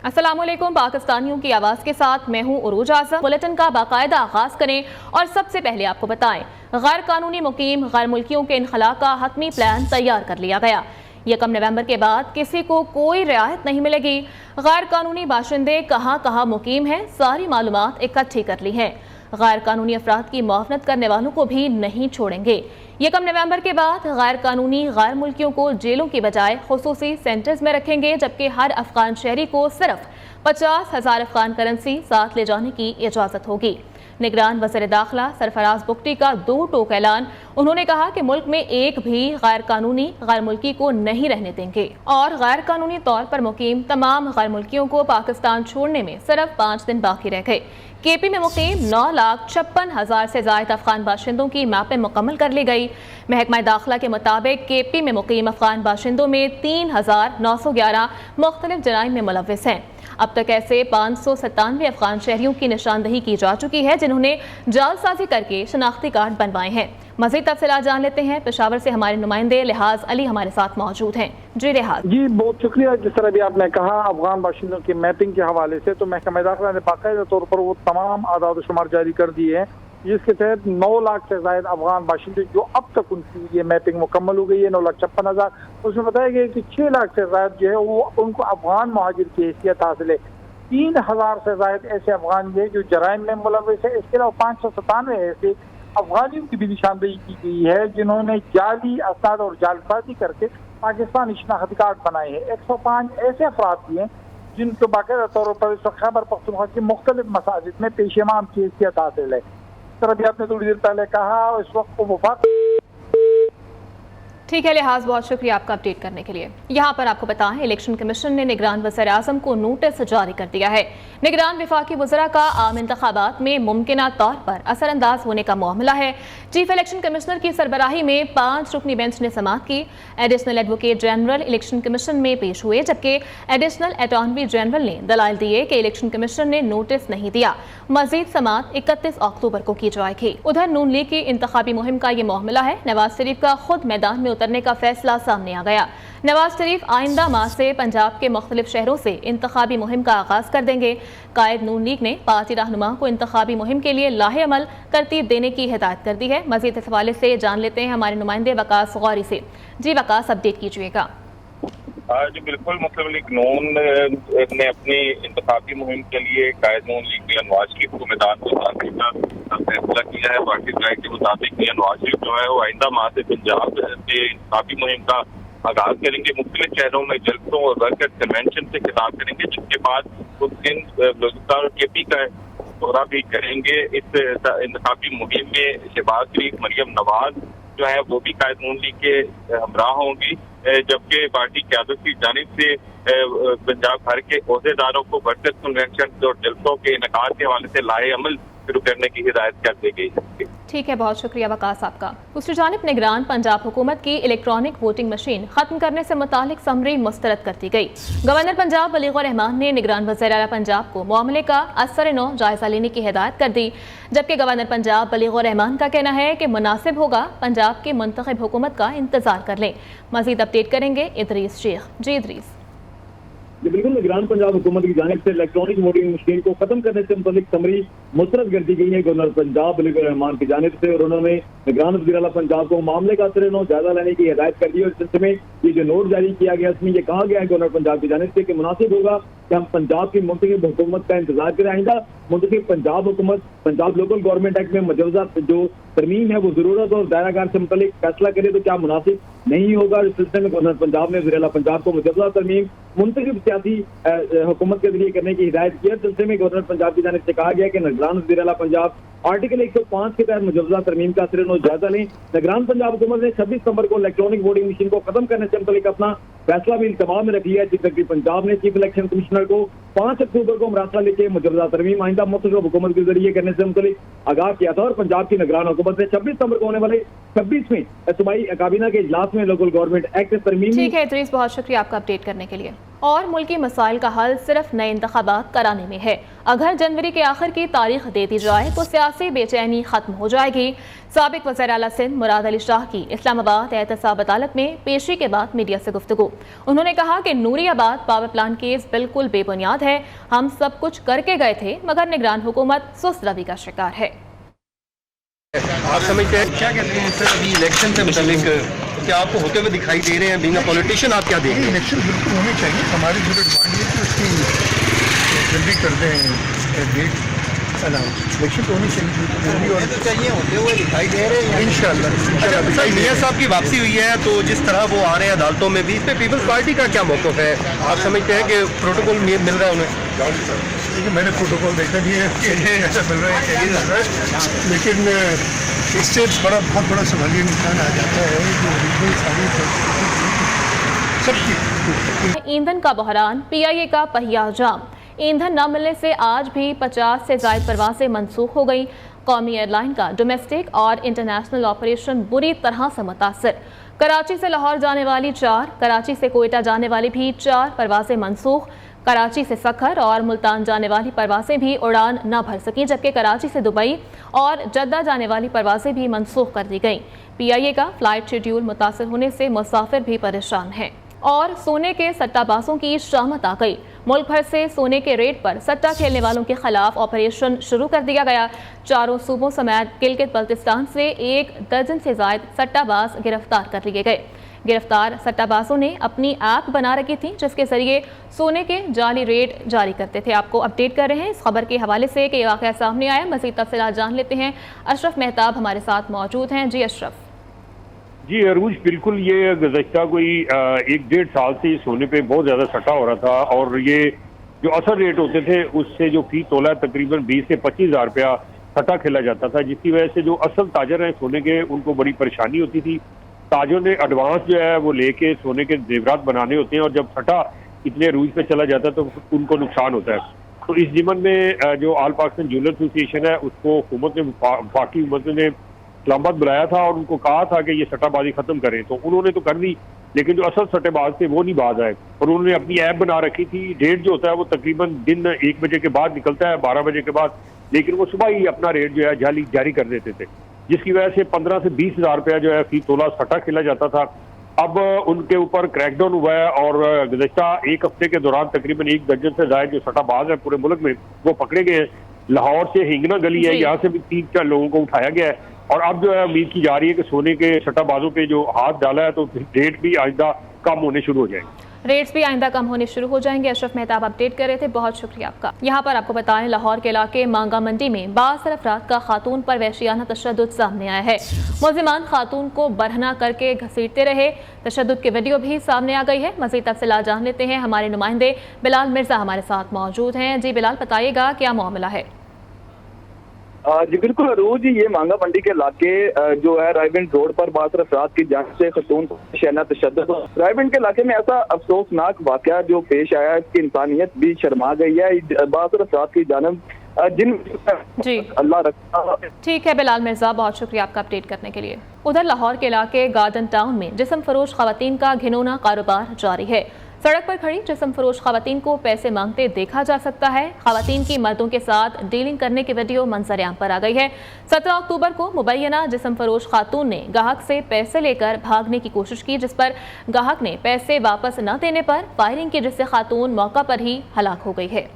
अस्सलामुअलैकुम। पाकिस्तानियों की आवाज़ के साथ मैं हूँ उरूज आज़म। बुलेटिन का बाकायदा आगाज़ करें और सबसे पहले आपको बताएं, गैर कानूनी मुकीम गैर मुल्कियों के इनखला का हतमी प्लान तैयार कर लिया गया। 1 नवंबर के बाद किसी को कोई रियायत नहीं मिलेगी। गैर कानूनी बाशिंदे कहाँ कहाँ मुकीम हैं, सारी मालूमात इकट्ठी कर ली हैं। गैर कानूनी अफराद की मुआवनत करने वालों को भी नहीं छोड़ेंगे। 1 नवंबर के बाद गैर कानूनी गैर मुल्कियों को जेलों की बजाय खुसूसी सेंटर्स में रखेंगे, जबकि हर अफगान शहरी को सिर्फ 50,000 अफगान करेंसी साथ ले जाने की इजाज़त होगी। निगरान वज़ीर दाखिला सरफराज बुगटी का 2 टोक ऐलान। उन्होंने कहा कि मुल्क में एक भी गैर कानूनी गैर मुल्की को नहीं रहने देंगे और गैर कानूनी तौर पर मुकीम तमाम गैर मुल्कियों को पाकिस्तान छोड़ने में सिर्फ 5 दिन बाकी रह गए। केपी में मुकीम 9,56,000 से ज़ायद अफगान बाशिंदों की मैपिंग मुकम्मल कर ली गई। महकमा दाखिला के मुताबिक केपी में मुकीम अफगान बाशिंदों में 3,911 मुख्तलिफ जराइम में मुलव्विस हैं। अब तक ऐसे 597 अफगान शहरियों की निशानदही की जा चुकी है, जिन्होंने जालसाजी करके शनाख्ती कार्ड बनवाए हैं। मज़ीद तफसीलात जान लेते हैं। पेशावर से हमारे नुमाइंदे लिहाज अली हमारे साथ मौजूद हैं। जी लिहाज। जी बहुत शुक्रिया। जिस तरह भी आपने कहा अफगान बाशिंदों की मैपिंग के हवाले से, तो महकमा दाखिला ने बाकायदा तौर पर वो तमाम आदाद व शुमार जारी कर दिए हैं, जिसके तहत 9 लाख से ज़ायद अफगान बाशिंदे जो अब तक उनकी ये मैपिंग मुकम्मल हो गई है, 9,56,000। उसमें बताया गया कि 6 लाख से ज़ायद जो है वो उनको अफगान महाजिर की हैसियत हासिल है। 3,000 से ज़ायद ऐसे अफगान है जो जराइम में मुलव्विस है। इसके अलावा 597 ऐसे अफगानियों की भी निशानदेही की गई है, जिन्होंने जाली असनाद और जालसाजी करके पाकिस्तानी शनाख्ती कार्ड बनाए हैं। 105 ऐसे अफराद भी हैं जिनको बाकायदा तौर पर इस वक्त खैबर पख्तूनख्वा की मुख्तलिफ मसाजिद में पेश इमाम की हैसियत हासिल है। इस तरह भी आपने थोड़ी देर पहले कहा, इस वक्त को वफाक। ठीक है लिहाज, बहुत शुक्रिया आपका अपडेट करने के लिए। यहाँ पर आपको बताएं, इलेक्शन कमीशन ने निगरान वज़ीर आज़म को नोटिस जारी कर दिया है। निगरान वफाकी वज़रा का आम इंतखाबात में मुमकिना तौर पर असरअंदाज होने का मामला है। चीफ इलेक्शन कमिश्नर की सरबराही में 5 रुकनी बेंच ने समाअत की। Additional advocate general election commission में पेश हुए, जबकि एडिशनल अटॉर्नी जनरल ने दलाइल दिए कि इलेक्शन कमीशन ने नोटिस नहीं दिया। मजीद समाअत 31 अक्टूबर को की जाएगी। उधर नून लीग की इंतखाबी मुहिम का ये मामला है। नवाज शरीफ का खुद मैदान में उतरने का फैसला सामने आ गया। नवाज शरीफ आइंदा माह से पंजाब के मुख्तलिफ शहरों से इंतखाबी मुहिम का आगाज कर देंगे। कायद नून लीग ने पार्टी रहनुमा को इंतखाबी मुहिम के लिए लाहे अमल तरतीब देने की हिदायत कर दी है। मजीद इस हवाले से जान लेते हैं हमारे नुमाइंदे वकास गौरी से। जी वकास, अपडेट कीजिएगा। जी बिल्कुल, मुस्लिम लीग नून ने अपनी इंतखाबी मुहिम के लिए कायद नून लीग मियां नवाज शरीफ को मैदान में उतारने का फैसला किया है। पार्टी राय के मुताबिक मियां नवाज शरीफ जो है वो आइंदा माह से पंजाब से इंतखाबी मुहिम का आगाज करेंगे। मुख्तलिफ शहरों में जलसों और वर्कर्स कन्वेंशन से खिताब करेंगे, जिसके बाद उस दिन बलूचिस्तान और केपी का दौरा भी करेंगे। इस इंतखाबी मुहिम में शहबाज शरीफ, मरियम नवाज जो है वो भी कायद नून लीग के हमराह होंगी, जबकि पार्टी क़यादत की जानिब से पंजाब भर के ओहदेदारों को वर्कर्स कन्वेंशन और जलसों के इनेकाद के हवाले से लाए अमल शुरू करने की हिदायत कर दी गई है। ठीक है, बहुत शुक्रिया वकास आपका। दूसरी जानिब निगरान पंजाब हुकूमत की इलेक्ट्रॉनिक वोटिंग मशीन खत्म करने से मुतालिक समरी मुस्तरद कर दी गई। गवर्नर पंजाब बलीगुर रहमान ने निगरान वज़ीर आला पंजाब को मामले का असर-ए-नौ जायजा लेने की हिदायत कर दी, जबकि गवर्नर पंजाब बलीगुर रहमान का कहना है कि मुनासिब होगा पंजाब की मुंतखब हुकूमत का इंतजार कर लें। मजीद अपडेट करेंगे इदरीस शेख। जी इदरीस। ये बिल्कुल निगरान पंजाब हुकूमत की जानिब से इलेक्ट्रॉनिक वोटिंग मशीन को खत्म करने से मुतालिक समरी मुस्तरद कर दी गई है गवर्नर पंजाब बलीगुर रहमान की जानिब से, और उन्होंने निगरान वज़ीर आला पंजाब को मामले का असर-ए-नौ जायजा लेने की हिदायत कर दी। और इस सिलसिले में ये जो नोट जारी किया गया, इसमें ये कहा गया है गवर्नर पंजाब की जानिब से कि मुनासिब होगा कि हम पंजाब की मुंतखब हुकूमत का इंतजार करें। आइंदा मुंतखब पंजाब हुकूमत पंजाब लोकल गवर्नमेंट एक्ट में मजूदा जो तरमीम है वो जरूरत और दायरागार से मुतालिक फैसला करे तो क्या मुनासिब नहीं होगा। इस सिलसिले में गवर्नर पंजाब ने वज़ीर आला पंजाब को मजूदा तरमीम मुंतखब सियासी हुकूमत के जरिए करने की हिदायत की है। इस सिलसिले में गवर्नर पंजाब की जानिब से कहा गया कि निगरान वज़ीर आला पंजाब आर्टिकल 105 के तहत मजूदा तरमीम का असर-ए-नौ जायजा लें। निगरान पंजाब हुकूमत ने 26 नवंबर को इलेक्ट्रॉनिक वोटिंग मशीन को खत्म करने से मुतालिक अपना फैसला भी इल्तमास में रख लिया है। चीफ सेक्रेटरी पंजाब ने चीफ इलेक्शन कमिश्नर को 5 अक्टूबर को मरासला लेके मजूदा तरमीम आइंदा मुंतखब हुकूमत के जरिए करने से मुतालिक आगाह किया था। और पंजाब की निगरान हुकूमत ने 26 नवंबर को होने वाले 26वें सूबाई काबीना के इजलास में लोकल गवर्नमेंट एक्ट तरमीम। ठीक है इदरीस, बहुत शुक्रिया आपका अपडेट करने के लिए। और मुल्की मसाइल का हल सिर्फ नए इंतखाबात कराने में है। अगर जनवरी के आखिर की तारीख दे दी जाए तो सियासी बेचैनी खत्म हो जाएगी। साबिक वज़ीर आला सिंध मुराद अली शाह की इस्लामाबाद एहतसाब अदालत में पेशी के बाद मीडिया से गुफ्तगू। उन्होंने कहा कि नूरियाबाद पावर प्लांट केस बिल्कुल बेबुनियाद है। हम सब कुछ करके गए थे मगर निगरान हुकूमत सुस्त रवि का शिकार है। आप समझते हैं क्या कहते हैं सर, अभी इलेक्शन से मुताबिक क्या आपको होते हुए दिखाई दे रहे हैं? बीइंग अ पॉलिटिशियन आप क्या देख रहे हैं? इलेक्शन बिल्कुल होने चाहिए। हमारी जो डिमांड है कि उसकी जल्दी कर दें डेट अनाउंस। इलेक्शन तो होनी चाहिए जल्दी और तो चाहिए होते हुए दिखाई दे रहे हैं इंशाल्लाह। सर मियां साहब की वापसी हुई है तो जिस तरह वो आ रहे हैं अदालतों में भी, इस पे पीपल्स पार्टी का क्या मौक़िफ़ है? आप समझते हैं कि प्रोटोकॉल मिल रहा है उन्हें? देखिए मैंने प्रोटोकॉल देखा नहीं है कि ऐसा मिल रहा है कि नहीं मिल रहा है, लेकिन इससे बहुत बड़ा सवालिया निशान आ जाता है कि सबकी ईंधन का बहरान, पीआईए का पहिया जाम। ईंधन न मिलने से आज भी 50 से ज़ायद परवासें मनसूख हो गई। कौमी एयरलाइन का डोमेस्टिक और इंटरनेशनल ऑपरेशन बुरी तरह से मुतासर। कराची से लाहौर जाने वाली 4, कराची से कोयटा जाने वाली भी 4 परवासें मनसूख। कराची से सखर और मुल्तान जाने वाली परवासें भी उड़ान न भर सकीं, जबकि कराची से दुबई और जद्दा जाने वाली परवासें भी मनसूख कर दी गईं। पीआईए का फ्लाइट शेड्यूल मुतासर होने से मुसाफिर भी परेशान हैं। और सोने के सट्टाबाजों की शामत आ गई। मुल्क भर से सोने के रेट पर सट्टा खेलने वालों के खिलाफ ऑपरेशन शुरू कर दिया गया। चारों सूबों समेत गिलगित बल्तिस्तान से 1 दर्जन से ज़ायद सट्टाबाज गिरफ्तार कर लिए गए। गिरफ्तार सट्टाबाजों ने अपनी ऐप बना रखी थी जिसके जरिए सोने के जाली रेट जारी करते थे। आपको अपडेट कर रहे हैं इस खबर के हवाले से कि वाक़या सामने आया। मज़ीद तफसीलात जान लेते हैं। अशरफ मेहताब हमारे साथ मौजूद हैं। जी अशरफ। जी अरूज, बिल्कुल ये गुज़श्ता कोई 1-1.5 साल से सोने पे बहुत ज़्यादा सट्टा हो रहा था और ये जो असल रेट होते थे उससे जो फी तोला तकरीबन 20 से 25 हज़ार रुपया सट्टा खेला जाता था, जिसकी वजह से जो असल ताजर हैं सोने के उनको बड़ी परेशानी होती थी। ताजों ने एडवांस जो है वो लेके सोने के जेवरात बनाने होते हैं और जब सट्टा इतने रूज पे चला जाता है तो उनको नुकसान होता है। तो इस जिमन में जो ऑल पाकिस्तान ज्वेलर एसोसिएशन है उसको हुकूमत ने वफाकी हुकूमत ने इस्लामाबाद बुलाया था और उनको कहा था कि ये सट्टाबाजी खत्म करें, तो उन्होंने तो कर दी, लेकिन जो असल सट्टेबाज थे वो नहीं बाज आए और उन्होंने अपनी ऐप बना रखी थी। रेट जो होता है वो तकरीबन दिन 1 बजे के बाद निकलता है, 12 बजे के बाद, लेकिन वो सुबह ही अपना रेट जो है जारी कर देते थे, जिसकी वजह से 15 से 20 हज़ार रुपया जो है फी तोला सट्टा खेला जाता था। अब उनके ऊपर क्रैकडाउन हुआ है और गुज़श्ता 1 हफ्ते के दौरान तकरीबन 1 दर्जन से ज़ायद जो सट्टाबाज है पूरे मुल्क में वो पकड़े गए हैं। लाहौर से हिंगना गली है, यहाँ से भी 3-4 लोगों को उठाया गया है और अब जो है उम्मीद की जा रही है कि सोने के सट्टाबाजों पे जो हाथ डाला है तो रेट भी आइंदा कम होने शुरू हो जाएंगे। रेट्स भी आइंदा कम होने शुरू हो जाएंगे। अशरफ मेहताब अपडेट कर रहे थे, बहुत शुक्रिया आपका। यहाँ पर आपको बताएं लाहौर के इलाके मांगा मंडी में बासर अफराद का खातून पर वहशियाना तशद्दुद सामने आया है। मुल्ज़िमान खातून को बरहना करके घसीटते रहे। तशद्दुद की वीडियो भी सामने आ गई है। मज़ीद तफसीलात जान लेते हैं। हमारे नुमाइंदे बिलाल मिर्जा हमारे साथ मौजूद हैं। जी बिलाल, बताइएगा क्या मामला है? जी बिल्कुल अरूज, ये मांगा मंडी के इलाके जो है रायविंड रोड पर बासर अफराद की जानिब से खतून शहना तशद्दुद। रायविंड के इलाके में ऐसा अफसोसनाक वाकया जो पेश आया, इसकी इंसानियत भी शर्मा गई है। बासर अफराद की जानिब जिन जी अल्लाह रखा। ठीक है बिलाल मिर्जा, बहुत शुक्रिया आपका अपडेट करने के लिए। उधर लाहौर के इलाके गार्डन टाउन में जिस्म फरोश खवातीन का घिनौना कारोबार जारी है। सड़क पर खड़ी जिस्म फरोश खवातीन को पैसे मांगते देखा जा सकता है। खवातीन की मर्दों के साथ डीलिंग करने की वीडियो मंजर-ए-आम पर आ गई है। 17 अक्टूबर को मुबैना जिस्म फरोश खातून ने गाहक से पैसे लेकर भागने की कोशिश की, जिस पर गाहक ने पैसे वापस न देने पर फायरिंग की, जिससे खातून मौका पर ही हलाक हो गई है।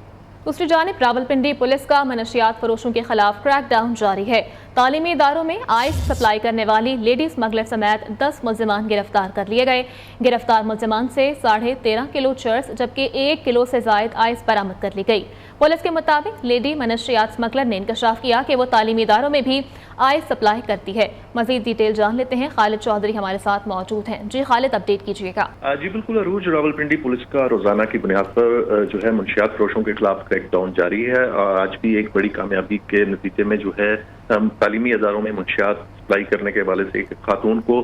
दूसरी जानिब रावलपिंडी पुलिस का मनशियात फरोशों के खिलाफ क्रैकडाउन जारी है। तालीमी इदारों में आइस सप्लाई करने वाली लेडी स्मगलर समेत 10 मुल्ज़िमान गिरफ्तार कर लिए गए। गिरफ्तार मुल्ज़िमान से 13.5 किलो चर्स जबकि 1 किलो से ज़ायद आइस बरामद कर ली गई। पुलिस के मुताबिक लेडी मनशियात स्मगलर ने इंकशाफ किया कि वो तालीमी इदारों में भी आइस सप्लाई करती है। मजीद डिटेल जान लेते हैं। खालिद चौधरी हमारे साथ मौजूद हैं। जी खालिद, अपडेट कीजिएगा। जी बिल्कुल अरूज, रावलपिंडी पुलिस का रोजाना की बुनियाद पर जो है मुंशियात फरोशों के खिलाफ क्रैकडाउन जारी है। आज भी एक बड़ी कामयाबी के नतीजे में जो है तालीमी इदारों में मुंशियात सप्लाई करने के हवाले से एक खातून को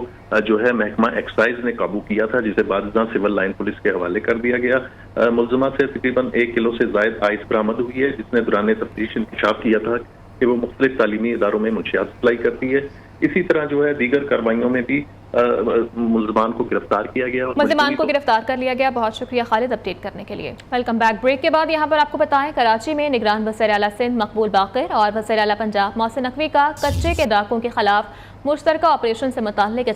जो है महकमा एक्साइज ने काबू किया था, जिसे बाद सिविल लाइन पुलिस के हवाले कर दिया गया। मुल्ज़िमा से तकरीबन 1 किलो से जायद आइस बरामद हुई है, जिसने दौरान तफ्तीश इंकशाफ किया था कि वो मुख्तलिफ तालीमी इदारों में मुंशियात सप्लाई करती है। इसी तरह जो है दीगर कार्रवाइयों में भी मुल्ज़मान को गिरफ्तार किया गया। मुल्ज़मान को गिरफ्तार कर लिया गया। बहुत शुक्रिया खालिद अपडेट करने के लिए। Welcome back. ब्रेक के बाद यहाँ पर आपको बताएं, कराची में निगरान वज़ीर आला सिंध मकबूल बाक़िर और वज़ीर आला पंजाब मोहसिन नकवी का कच्चे के डाकों के खिलाफ मुश्तरका ऑपरेशन से मुताल्लिक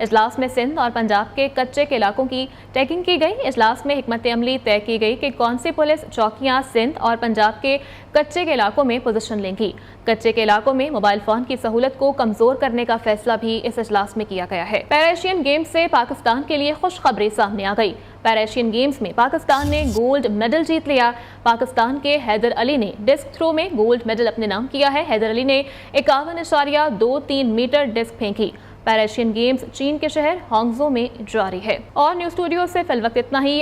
इजलास में सिंध और पंजाब के कच्चे के इलाकों की टैगिंग की गई। इजलास में हिकमत अमली तय की गई कि कौन सी पुलिस चौकियां सिंध और पंजाब के कच्चे के इलाकों में पोजीशन लेंगी। कच्चे के इलाकों में मोबाइल फोन की सहूलत को कमजोर करने का फैसला भी इस इजलास में किया गया है। पैरा एशियन गेम्स से पाकिस्तान के लिए खुशखबरी सामने आ गई। पैरा एशियन गेम्स में पाकिस्तान ने गोल्ड मेडल जीत लिया। पाकिस्तान के हैदर अली ने डिस्क थ्रो में गोल्ड मेडल अपने नाम किया है। हैदर अली ने 51.23 मीटर डिस्क फेंकी। पैरा एशियन गेम्स चीन के शहर हांगझो में जारी है। और न्यूज़ स्टूडियो से फिल वक्त इतना ही।